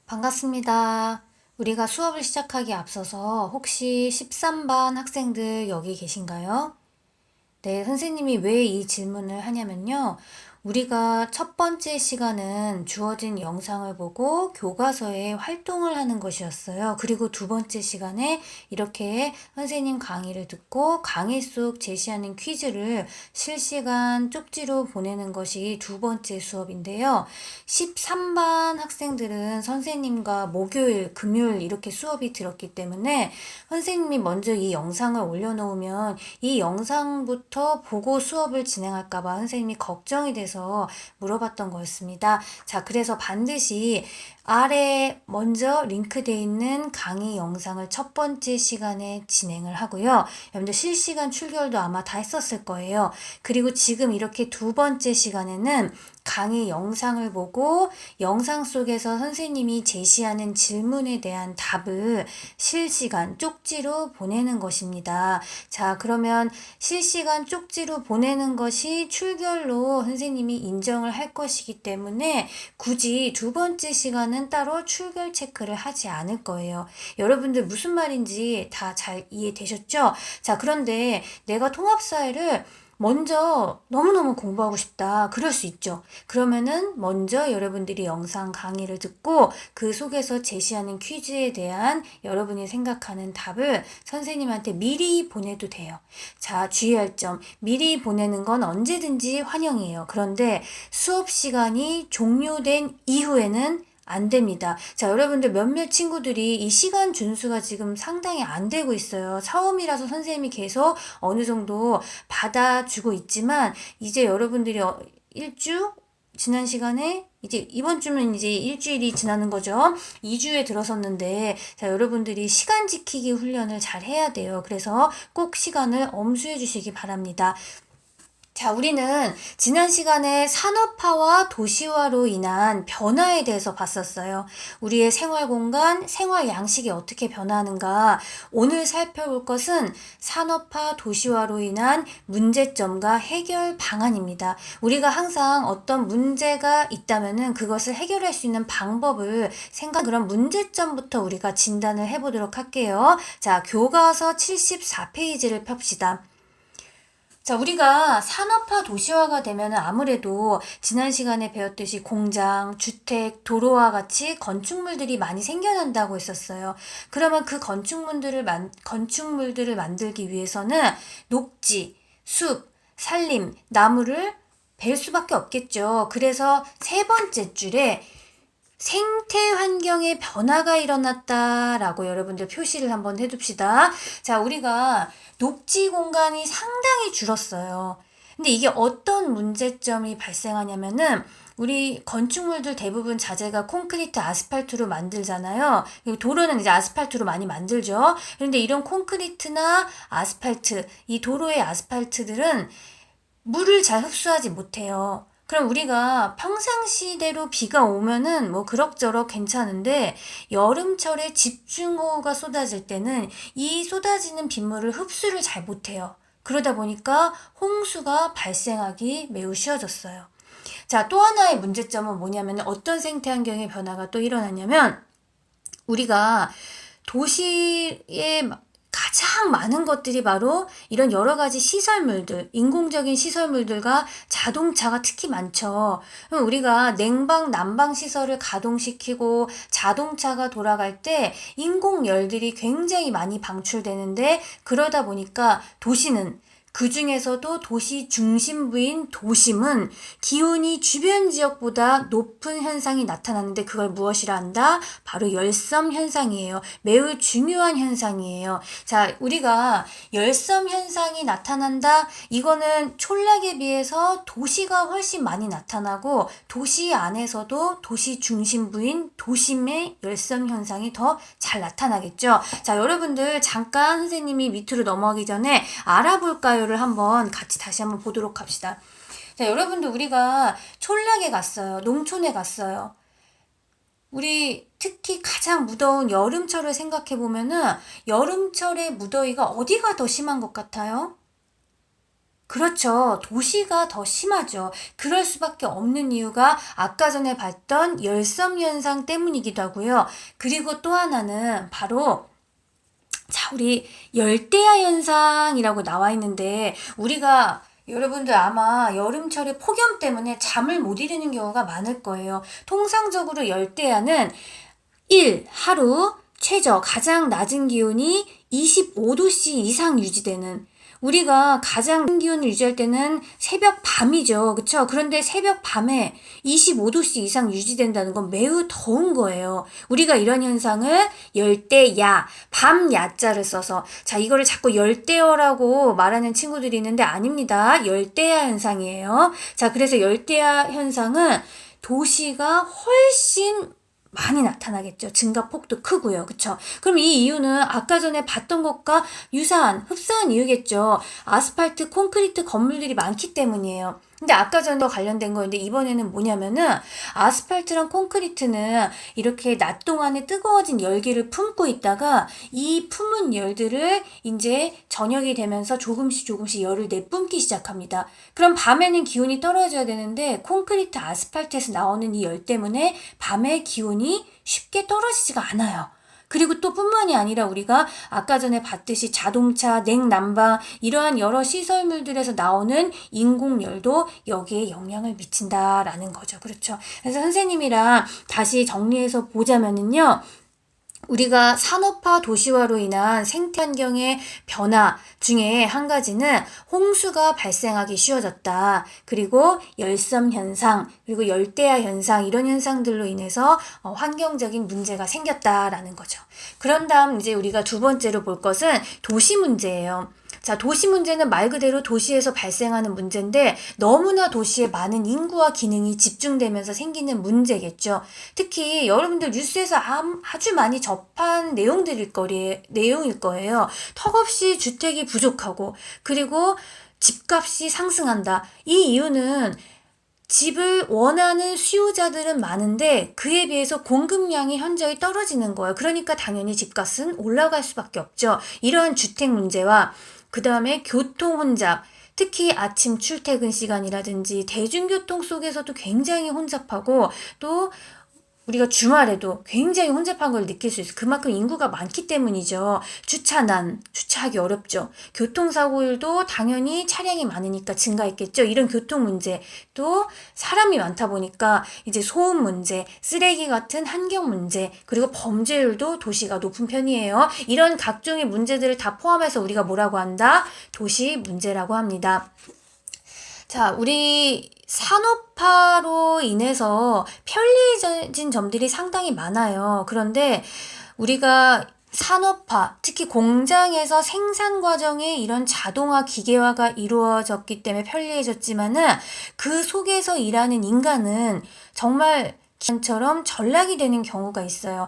반갑습니다. 우리가 수업을 시작하기 앞서서 혹시 13반 학생들 여기 계신가요? 네, 선생님이 왜 이 질문을 하냐면요. 우리가 첫 번째 시간은 주어진 영상을 보고 교과서에 활동을 하는 것이었어요. 그리고 두 번째 시간에 이렇게 선생님 강의를 듣고 강의 속 제시하는 퀴즈를 실시간 쪽지로 보내는 것이 두 번째 수업인데요. 13반 학생들은 선생님과 목요일, 금요일 이렇게 수업이 들었기 때문에 선생님이 먼저 이 영상을 올려놓으면 이 영상부터 보고 수업을 진행할까봐 선생님이 걱정이 돼서 물어봤던 거였습니다. 자, 그래서 반드시 아래 먼저 링크되어 있는 강의 영상을 첫 번째 시간에 진행을 하고요. 여러분들 실시간 출결도 아마 다 했었을 거예요. 그리고 지금 이렇게 두 번째 시간에는 강의 영상을 보고 영상 속에서 선생님이 제시하는 질문에 대한 답을 실시간 쪽지로 보내는 것입니다. 자, 그러면 실시간 쪽지로 보내는 것이 출결로 선생님이 인정을 할 것이기 때문에 굳이 두 번째 시간은 따로 출결 체크를 하지 않을 거예요. 여러분들 무슨 말인지 다 잘 이해되셨죠? 자, 그런데 내가 통합사회를 먼저 너무너무 공부하고 싶다. 그럴 수 있죠. 그러면은 먼저 여러분들이 영상 강의를 듣고 그 속에서 제시하는 퀴즈에 대한 여러분이 생각하는 답을 선생님한테 미리 보내도 돼요. 자, 주의할 점. 미리 보내는 건 언제든지 환영이에요. 그런데 수업 시간이 종료된 이후에는 안 됩니다. 자, 여러분들 몇몇 친구들이 이 시간 준수가 지금 상당히 안 되고 있어요. 처음이라서 선생님이 계속 어느 정도 받아주고 있지만 이제 여러분들이 지난 시간에 이제 이번 주면 이제 일주일이 지나는 거죠. 2주에 들어섰는데 자, 여러분들이 시간 지키기 훈련을 잘 해야 돼요. 그래서 꼭 시간을 엄수해 주시기 바랍니다. 자, 우리는 지난 시간에 산업화와 도시화로 인한 변화에 대해서 봤었어요. 우리의 생활 공간, 생활 양식이 어떻게 변하는가. 오늘 살펴볼 것은 산업화, 도시화로 인한 문제점과 해결 방안입니다. 우리가 항상 어떤 문제가 있다면은 그것을 해결할 수 있는 방법을 그런 문제점부터 우리가 진단을 해보도록 할게요. 자, 교과서 74페이지를 펴시다. 자, 우리가 산업화 도시화가 되면 아무래도 지난 시간에 배웠듯이 공장, 주택, 도로와 같이 건축물들이 많이 생겨난다고 했었어요. 그러면 그 건축물들을 만들기 위해서는 녹지, 숲, 산림, 나무를 벨 수밖에 없겠죠. 그래서 세 번째 줄에 생태 환경의 변화가 일어났다라고 여러분들 표시를 한번 해둡시다. 자, 우리가 녹지 공간이 상당히 줄었어요. 근데 이게 어떤 문제점이 발생하냐면은 우리 건축물들 대부분 자재가 콘크리트, 아스팔트로 만들잖아요. 도로는 이제 아스팔트로 많이 만들죠. 그런데 이런 콘크리트나 아스팔트, 이 도로의 아스팔트들은 물을 잘 흡수하지 못해요. 그럼 우리가 평상시대로 비가 오면은 뭐 그럭저럭 괜찮은데 여름철에 집중호우가 쏟아질 때는 이 쏟아지는 빗물을 흡수를 잘 못해요. 그러다 보니까 홍수가 발생하기 매우 쉬워졌어요. 자, 또 하나의 문제점은 뭐냐면 어떤 생태 환경의 변화가 또 일어났냐면 우리가 도시에 가장 많은 것들이 바로 이런 여러 가지 시설물들, 인공적인 시설물들과 자동차가 특히 많죠. 그럼 우리가 냉방, 난방 시설을 가동시키고 자동차가 돌아갈 때 인공열들이 굉장히 많이 방출되는데 그러다 보니까 도시는 그 중에서도 도시 중심부인 도심은 기온이 주변 지역보다 높은 현상이 나타나는데 그걸 무엇이라 한다? 바로 열섬 현상이에요. 매우 중요한 현상이에요. 자, 우리가 열섬 현상이 나타난다? 이거는 촌락에 비해서 도시가 훨씬 많이 나타나고 도시 안에서도 도시 중심부인 도심의 열섬 현상이 더 잘 나타나겠죠. 자, 여러분들 잠깐 선생님이 밑으로 넘어가기 전에 알아볼까요를 한번 같이 다시 한번 보도록 합시다. 자, 여러분들 우리가 촌락에 갔어요. 농촌에 갔어요. 우리 특히 가장 무더운 여름철을 생각해 보면은 여름철의 무더위가 어디가 더 심한 것 같아요? 그렇죠. 도시가 더 심하죠. 그럴 수밖에 없는 이유가 아까 전에 봤던 열섬 현상 때문이기도 하고요. 그리고 또 하나는 바로 자, 우리 열대야 현상이라고 나와 있는데 우리가 여러분들 아마 여름철에 폭염 때문에 잠을 못 이루는 경우가 많을 거예요. 통상적으로 열대야는 하루 최저 가장 낮은 기온이 25도씨 이상 유지되는 우리가 가장 낮은 기온을 유지할 때는 새벽 밤이죠. 그쵸? 그런데 새벽 밤에 25도씨 이상 유지된다는 건 매우 더운 거예요. 우리가 이런 현상을 열대야, 밤 야자를 써서 자 이거를 자꾸 열대어라고 말하는 친구들이 있는데 아닙니다. 열대야 현상이에요. 자 그래서 열대야 현상은 도시가 훨씬 많이 나타나겠죠. 증가폭도 크고요. 그쵸? 그럼 이 이유는 아까 전에 봤던 것과 유사한, 흡사한 이유겠죠. 아스팔트, 콘크리트 건물들이 많기 때문이에요. 근데 아까 전에 관련된 거였는데 이번에는 뭐냐면은 아스팔트랑 콘크리트는 이렇게 낮 동안에 뜨거워진 열기를 품고 있다가 이 품은 열들을 이제 저녁이 되면서 조금씩 열을 내뿜기 시작합니다. 그럼 밤에는 기온이 떨어져야 되는데 콘크리트 아스팔트에서 나오는 이 열 때문에 밤에 기온이 쉽게 떨어지지가 않아요. 그리고 또 뿐만이 아니라 우리가 아까 전에 봤듯이 자동차, 냉난방 이러한 여러 시설물들에서 나오는 인공열도 여기에 영향을 미친다라는 거죠. 그렇죠. 그래서 선생님이랑 다시 정리해서 보자면은요. 우리가 산업화 도시화로 인한 생태 환경의 변화 중에 한 가지는 홍수가 발생하기 쉬워졌다. 그리고 열섬 현상, 그리고 열대야 현상 이런 현상들로 인해서 환경적인 문제가 생겼다라는 거죠. 그런 다음 이제 우리가 두 번째로 볼 것은 도시 문제예요. 자, 도시 문제는 말 그대로 도시에서 발생하는 문제인데 너무나 도시에 많은 인구와 기능이 집중되면서 생기는 문제겠죠. 특히 여러분들 뉴스에서 아주 많이 접한 내용일 거예요. 턱없이 주택이 부족하고 그리고 집값이 상승한다. 이 이유는 집을 원하는 수요자들은 많은데 그에 비해서 공급량이 현저히 떨어지는 거예요. 그러니까 당연히 집값은 올라갈 수밖에 없죠. 이러한 주택 문제와 그 다음에 교통 혼잡, 특히 아침 출퇴근 시간이라든지 대중교통 속에서도 굉장히 혼잡하고 또 우리가 주말에도 굉장히 혼잡한 걸 느낄 수 있어요. 그만큼 인구가 많기 때문이죠. 주차하기 어렵죠. 교통사고율도 당연히 차량이 많으니까 증가했겠죠. 이런 교통 문제, 또 사람이 많다 보니까 이제 소음 문제, 쓰레기 같은 환경 문제, 그리고 범죄율도 도시가 높은 편이에요. 이런 각종의 문제들을 다 포함해서 우리가 뭐라고 한다? 도시 문제라고 합니다. 자, 우리 산업화로 인해서 편리해진 점들이 상당히 많아요. 그런데 우리가 산업화, 특히 공장에서 생산 과정에 이런 자동화, 기계화가 이루어졌기 때문에 편리해졌지만은 그 속에서 일하는 인간은 정말 기관처럼 전락이 되는 경우가 있어요.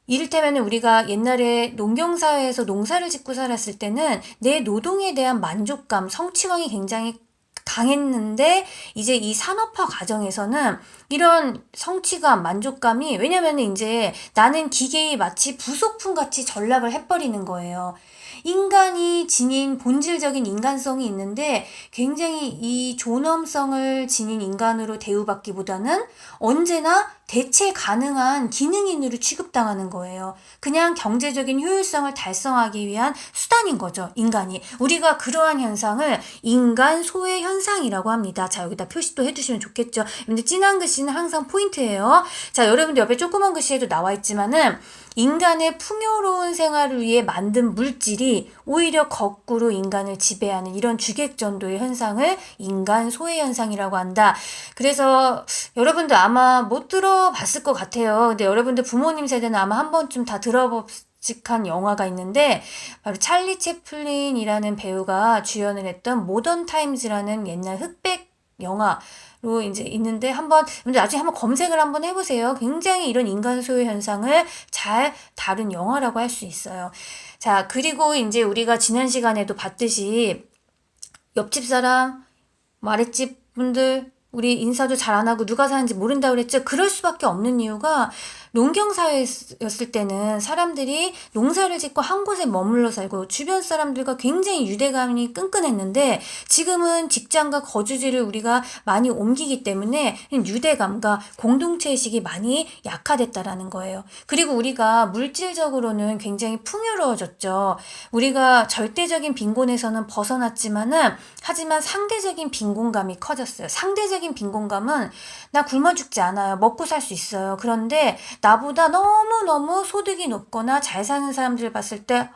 이를테면 우리가 옛날에 농경사회에서 농사를 짓고 살았을 때는 내 노동에 대한 만족감, 성취감이 굉장히 강했는데 이제 이 산업화 과정에서는 이런 성취감, 만족감이 왜냐면 이제 나는 기계에 마치 부속품 같이 전락을 해버리는 거예요. 인간이 지닌 본질적인 인간성이 있는데 굉장히 이 존엄성을 지닌 인간으로 대우받기보다는 언제나 대체 가능한 기능인으로 취급당하는 거예요. 그냥 경제적인 효율성을 달성하기 위한 수단인 거죠, 인간이. 우리가 그러한 현상을 인간 소외 현상이라고 합니다. 자, 여기다 표시도 해주시면 좋겠죠. 근데 진한 글씨는 항상 포인트예요. 자, 여러분들 옆에 조그만 글씨에도 나와 있지만은 인간의 풍요로운 생활을 위해 만든 물질이 오히려 거꾸로 인간을 지배하는 이런 주객전도의 현상을 인간 소외 현상이라고 한다. 그래서 여러분들 아마 못 들어봤을 것 같아요. 근데 여러분들 부모님 세대는 아마 한 번쯤 다 들어보직한 영화가 있는데 바로 찰리 채플린이라는 배우가 주연을 했던 모던 타임즈라는 옛날 흑백 영화로 이제 있는데 나중에 한번 검색을 한번 해보세요. 굉장히 이런 인간 소외 현상을 잘 다룬 영화라고 할 수 있어요. 자, 그리고 이제 우리가 지난 시간에도 봤듯이 옆집 사람, 아랫집 분들, 우리 인사도 잘 안 하고 누가 사는지 모른다고 그랬죠. 그럴 수밖에 없는 이유가 농경사회였을 때는 사람들이 농사를 짓고 한 곳에 머물러 살고 주변 사람들과 굉장히 유대감이 끈끈했는데 지금은 직장과 거주지를 우리가 많이 옮기기 때문에 유대감과 공동체의식이 많이 약화됐다라는 거예요. 그리고 우리가 물질적으로는 굉장히 풍요로워졌죠. 우리가 절대적인 빈곤에서는 벗어났지만은 하지만 상대적인 빈곤감이 커졌어요. 상대적인 빈곤감은 나 굶어 죽지 않아요. 먹고 살 수 있어요. 그런데 나보다 너무너무 소득이 높거나 잘 사는 사람들을 봤을 때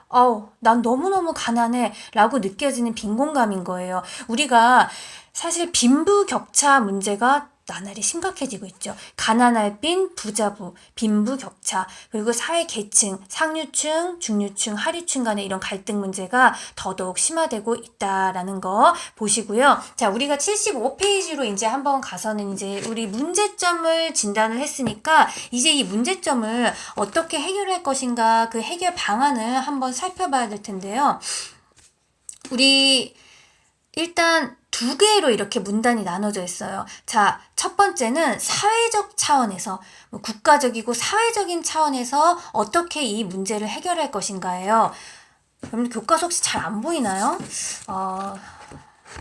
난 너무너무 가난해 라고 느껴지는 빈곤감인 거예요. 우리가 사실 빈부격차 문제가 나날이 심각해지고 있죠. 가난할 빈, 부자부, 빈부격차, 그리고 사회 계층, 상류층, 중류층, 하류층 간의 이런 갈등 문제가 더더욱 심화되고 있다라는 거 보시고요. 자, 우리가 75페이지로 이제 한번 가서는 이제 우리 문제점을 진단을 했으니까 이제 이 문제점을 어떻게 해결할 것인가 그 해결 방안을 한번 살펴봐야 될 텐데요. 우리 일단 두 개로 이렇게 문단이 나눠져 있어요. 자, 첫 번째는 사회적 차원에서, 국가적이고 사회적인 차원에서 어떻게 이 문제를 해결할 것인가예요. 여러분 교과서 혹시 잘 안 보이나요?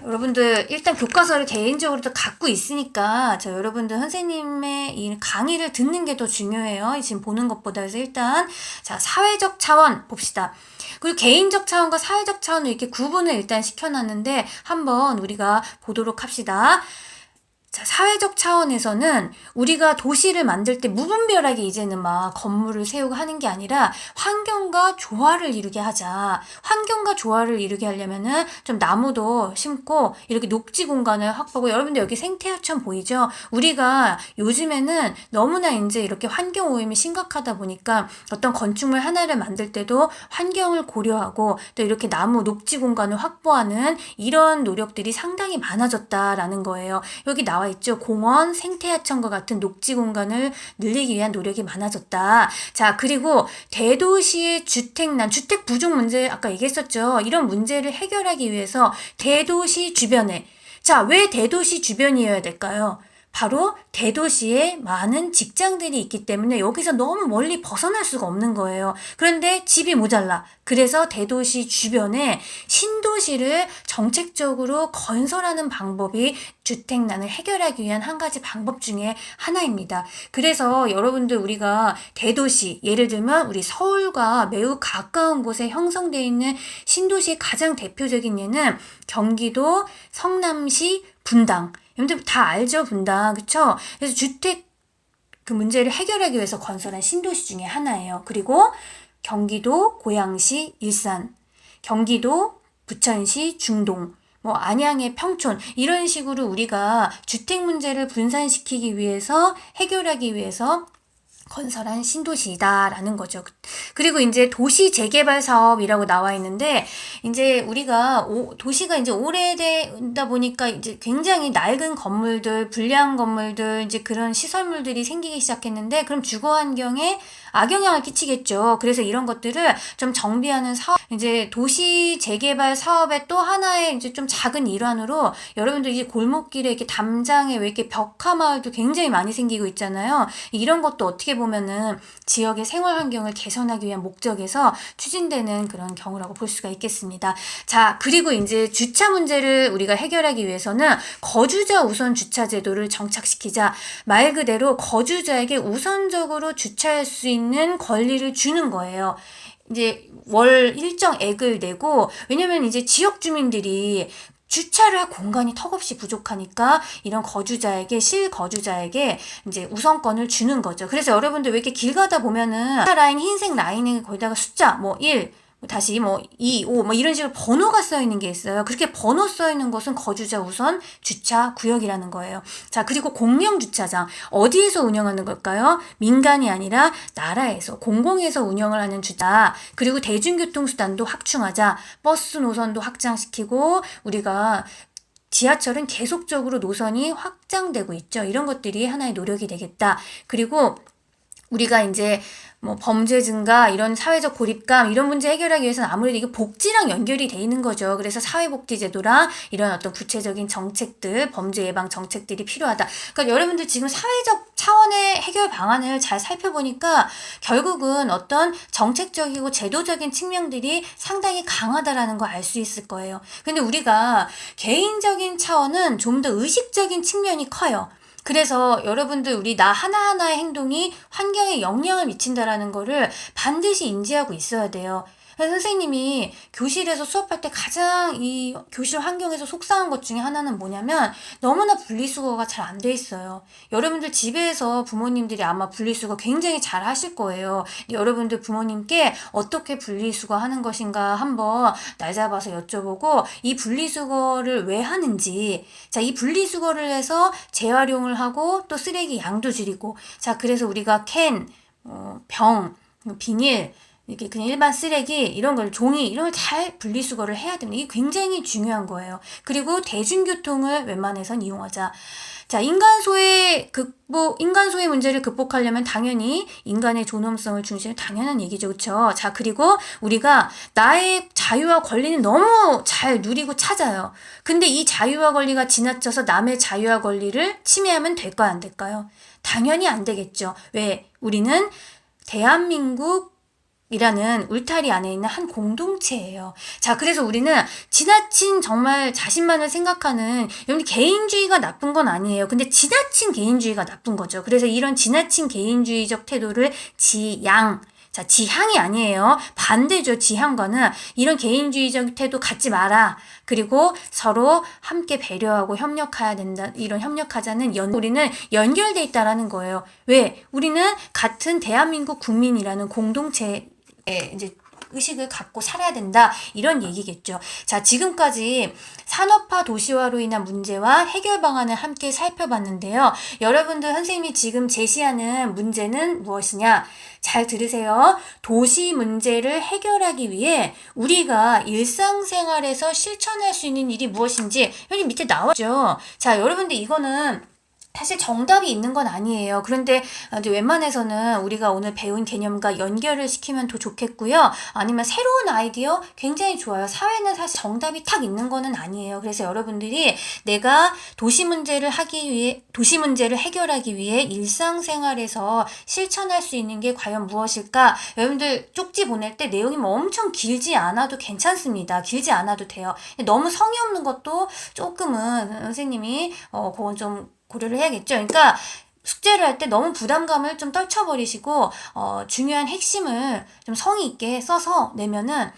여러분들 일단 교과서를 개인적으로도 갖고 있으니까 여러분들 선생님의 이 강의를 듣는 게 더 중요해요. 지금 보는 것보다. 그래서 일단 자, 사회적 차원 봅시다. 그리고 개인적 차원과 사회적 차원을 이렇게 구분을 일단 시켜놨는데 한번 우리가 보도록 합시다. 자, 사회적 차원에서는 우리가 도시를 만들 때 무분별하게 이제는 막 건물을 세우고 하는 게 아니라 환경과 조화를 이루게 하자. 환경과 조화를 이루게 하려면은 좀 나무도 심고 이렇게 녹지 공간을 확보하고, 여러분들 여기 생태하천 보이죠? 우리가 요즘에는 너무나 이제 이렇게 환경 오염이 심각하다 보니까 어떤 건축물 하나를 만들 때도 환경을 고려하고 또 이렇게 나무 녹지 공간을 확보하는 이런 노력들이 상당히 많아졌다라는 거예요. 여기 나와 있죠. 공원, 생태하천과 같은 녹지 공간을 늘리기 위한 노력이 많아졌다. 자, 그리고 대도시의 주택난, 주택 부족 문제 아까 얘기했었죠. 이런 문제를 해결하기 위해서 대도시 주변에, 자, 왜 대도시 주변이어야 될까요? 바로 대도시에 많은 직장들이 있기 때문에 여기서 너무 멀리 벗어날 수가 없는 거예요. 그런데 집이 모자라. 그래서 대도시 주변에 신도시를 정책적으로 건설하는 방법이 주택난을 해결하기 위한 한 가지 방법 중에 하나입니다. 그래서 여러분들 우리가 대도시, 예를 들면 우리 서울과 매우 가까운 곳에 형성되어 있는 신도시의 가장 대표적인 예는 경기도 성남시 분당. 여러분들 다 알죠, 분당. 그쵸? 그래서 주택 그 문제를 해결하기 위해서 건설한 신도시 중에 하나예요. 그리고 경기도 고양시 일산, 경기도 부천시 중동, 안양의 평촌, 이런 식으로 우리가 주택 문제를 분산시키기 위해서, 해결하기 위해서 건설한 신도시다라는 거죠. 그리고 이제 도시 재개발 사업이라고 나와 있는데, 이제 우리가 도시가 이제 오래되다 보니까 이제 굉장히 낡은 건물들, 불량 건물들, 이제 그런 시설물들이 생기기 시작했는데, 그럼 주거 환경에 악영향을 끼치겠죠. 그래서 이런 것들을 좀 정비하는 사업, 이제 도시 재개발 사업의 또 하나의 이제 좀 작은 일환으로, 여러분들 이제 골목길에 이렇게 담장에 왜 이렇게 벽화 마을도 굉장히 많이 생기고 있잖아요. 이런 것도 어떻게 보면은 지역의 생활 환경을 개선하기 위한 목적에서 추진되는 그런 경우라고 볼 수가 있겠습니다. 자, 그리고 이제 주차 문제를 우리가 해결하기 위해서는 거주자 우선 주차 제도를 정착시키자. 말 그대로 거주자에게 우선적으로 주차할 수 있는 권리를 주는 거예요. 이제 월 일정액을 내고, 왜냐면 이제 지역 주민들이 주차를 할 공간이 턱없이 부족하니까 이런 거주자에게, 실거주자에게 이제 우선권을 주는 거죠. 그래서 여러분들 왜 이렇게 길 가다 보면은 라인, 흰색 라인에 거기다가 숫자 1, 다시 2, 5 이런 식으로 번호가 써 있는 게 있어요. 그렇게 번호 써 있는 것은 거주자 우선 주차 구역이라는 거예요. 자, 그리고 공영 주차장 어디에서 운영하는 걸까요? 민간이 아니라 나라에서, 공공에서 운영을 하는 주차. 그리고 대중교통 수단도 확충하자. 버스 노선도 확장시키고, 우리가 지하철은 계속적으로 노선이 확장되고 있죠. 이런 것들이 하나의 노력이 되겠다. 그리고 우리가 이제 뭐 범죄 증가, 이런 사회적 고립감, 이런 문제 해결하기 위해서는 아무래도 이게 복지랑 연결이 돼 있는 거죠. 그래서 사회복지제도랑 이런 어떤 구체적인 정책들, 범죄 예방 정책들이 필요하다. 그러니까 여러분들 지금 사회적 차원의 해결 방안을 잘 살펴보니까 결국은 어떤 정책적이고 제도적인 측면들이 상당히 강하다라는 거 알 수 있을 거예요. 근데 우리가 개인적인 차원은 좀 더 의식적인 측면이 커요. 그래서 여러분들 우리 나 하나하나의 행동이 환경에 영향을 미친다라는 거를 반드시 인지하고 있어야 돼요. 그래서 선생님이 교실에서 수업할 때 가장 이 교실 환경에서 속상한 것 중에 하나는 뭐냐면 너무나 분리수거가 잘 안 돼 있어요. 여러분들 집에서 부모님들이 아마 분리수거 굉장히 잘 하실 거예요. 여러분들 부모님께 어떻게 분리수거 하는 것인가 한번 날 잡아서 여쭤보고 이 분리수거를 왜 하는지, 자, 이 분리수거를 해서 재활용을 하고 또 쓰레기 양도 줄이고, 자, 그래서 우리가 캔, 병, 비닐, 이렇게 그냥 일반 쓰레기 이런 걸 종이 이런 걸 잘 분리수거를 해야 됩니다. 이게 굉장히 중요한 거예요. 그리고 대중교통을 웬만해선 이용하자. 자, 인간 소외 문제를 극복하려면 당연히 인간의 존엄성을 중심으로 당연한 얘기죠. 그렇죠? 자, 그리고 우리가 나의 자유와 권리는 너무 잘 누리고 찾아요. 근데 이 자유와 권리가 지나쳐서 남의 자유와 권리를 침해하면 될까요? 안 될까요? 당연히 안 되겠죠. 왜? 우리는 대한민국 이라는 울타리 안에 있는 한 공동체예요. 자, 그래서 우리는 지나친 정말 자신만을 생각하는, 여러분 개인주의가 나쁜 건 아니에요. 근데 지나친 개인주의가 나쁜 거죠. 그래서 이런 지나친 개인주의적 태도를 지양, 자, 지향이 아니에요. 반대죠. 지향과는 이런 개인주의적 태도 갖지 마라. 그리고 서로 함께 배려하고 협력해야 된다. 이런 협력하자는 우리는 연결돼 있다라는 거예요. 왜? 우리는 같은 대한민국 국민이라는 공동체 이제 의식을 갖고 살아야 된다. 이런 얘기겠죠. 자, 지금까지 산업화 도시화로 인한 문제와 해결 방안을 함께 살펴봤는데요. 여러분들 선생님이 지금 제시하는 문제는 무엇이냐? 잘 들으세요. 도시 문제를 해결하기 위해 우리가 일상생활에서 실천할 수 있는 일이 무엇인지 여기 밑에 나왔죠. 자, 여러분들 이거는 사실 정답이 있는 건 아니에요. 그런데 이제 웬만해서는 우리가 오늘 배운 개념과 연결을 시키면 더 좋겠고요. 아니면 새로운 아이디어 굉장히 좋아요. 사회는 사실 정답이 탁 있는 거는 아니에요. 그래서 여러분들이 내가 도시 문제를 해결하기 위해 일상생활에서 실천할 수 있는 게 과연 무엇일까? 여러분들 쪽지 보낼 때 내용이 뭐 엄청 길지 않아도 괜찮습니다. 길지 않아도 돼요. 너무 성의 없는 것도 조금은 선생님이 그건 좀 고려를 해야겠죠. 그러니까 숙제를 할 때 너무 부담감을 좀 떨쳐버리시고 중요한 핵심을 좀 성의 있게 써서 내면은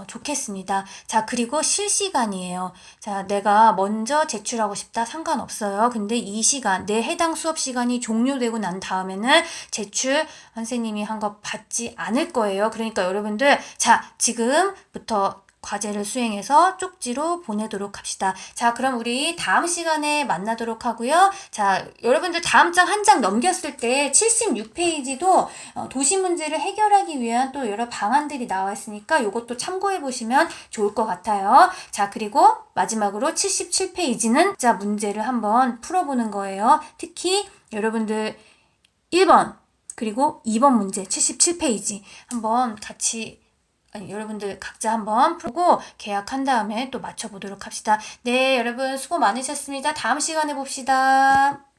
좋겠습니다. 자, 그리고 실시간이에요. 자, 내가 먼저 제출하고 싶다 상관없어요. 근데 이 시간, 내 해당 수업 시간이 종료되고 난 다음에는 제출 선생님이 한 거 받지 않을 거예요. 그러니까 여러분들, 자, 지금부터 과제를 수행해서 쪽지로 보내도록 합시다. 자, 그럼 우리 다음 시간에 만나도록 하고요. 자, 여러분들 다음 장 한 장 넘겼을 때 76페이지도 도시 문제를 해결하기 위한 또 여러 방안들이 나와 있으니까 이것도 참고해 보시면 좋을 것 같아요. 자, 그리고 마지막으로 77페이지는 자, 문제를 한번 풀어보는 거예요. 특히 여러분들 1번 그리고 2번 문제 77페이지 한번 같이 여러분들 각자 한번 풀고 계약한 다음에 또 맞춰보도록 합시다. 네, 여러분 수고 많으셨습니다. 다음 시간에 봅시다.